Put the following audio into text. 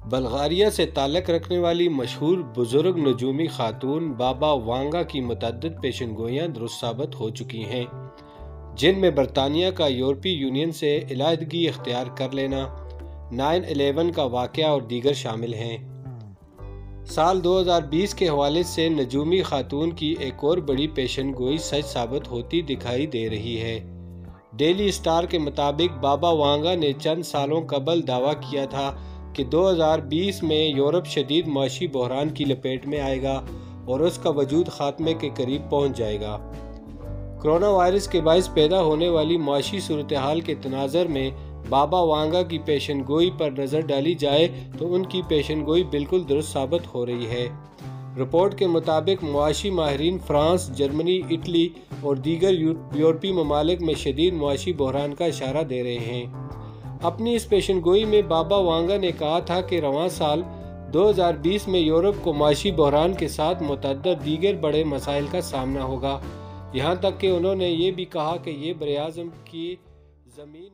Bulgaria سے تعلق رکھنے والی مشہور بزرگ نجومی خاتون بابا وانگا کی متعدد پیشن گوئیاں درست ثابت ہو چکی ہیں، جن میں برطانیہ کا یورپی یونین سے علیحدگی اختیار کر لینا، 9/11 کا واقعہ اور دیگر شامل ہیں۔ سال 2020 کے حوالے سے نجومی خاتون کی ایک اور بڑی پیشن گوئی سچ ثابت ہوتی دکھائی دے رہی ہے۔ ڈیلی اسٹار کے مطابق بابا وانگا نے چند سالوں قبل دعویٰ کیا تھا کہ 2020 میں یورپ شدید معاشی بحران کی لپیٹ میں آئے گا اور اس کا وجود خاتمے کے قریب پہنچ جائے گا۔ کرونا وائرس کے باعث پیدا ہونے والی معاشی صورتحال کے تناظر میں بابا وانگا کی پیشن گوئی پر نظر ڈالی جائے تو ان کی پیشن گوئی بالکل درست ثابت ہو رہی ہے۔ رپورٹ کے مطابق معاشی ماہرین فرانس، جرمنی، اٹلی اور دیگر یورپی ممالک میں شدید معاشی بحران کا اشارہ دے رہے ہیں۔ اپنی اس پیشن گوئی میں بابا وانگا نے کہا تھا کہ رواں سال 2020 میں یورپ کو معاشی بحران کے ساتھ متعدد دیگر بڑے مسائل کا سامنا ہوگا، یہاں تک کہ انہوں نے یہ بھی کہا کہ یہ براعظم کی زمین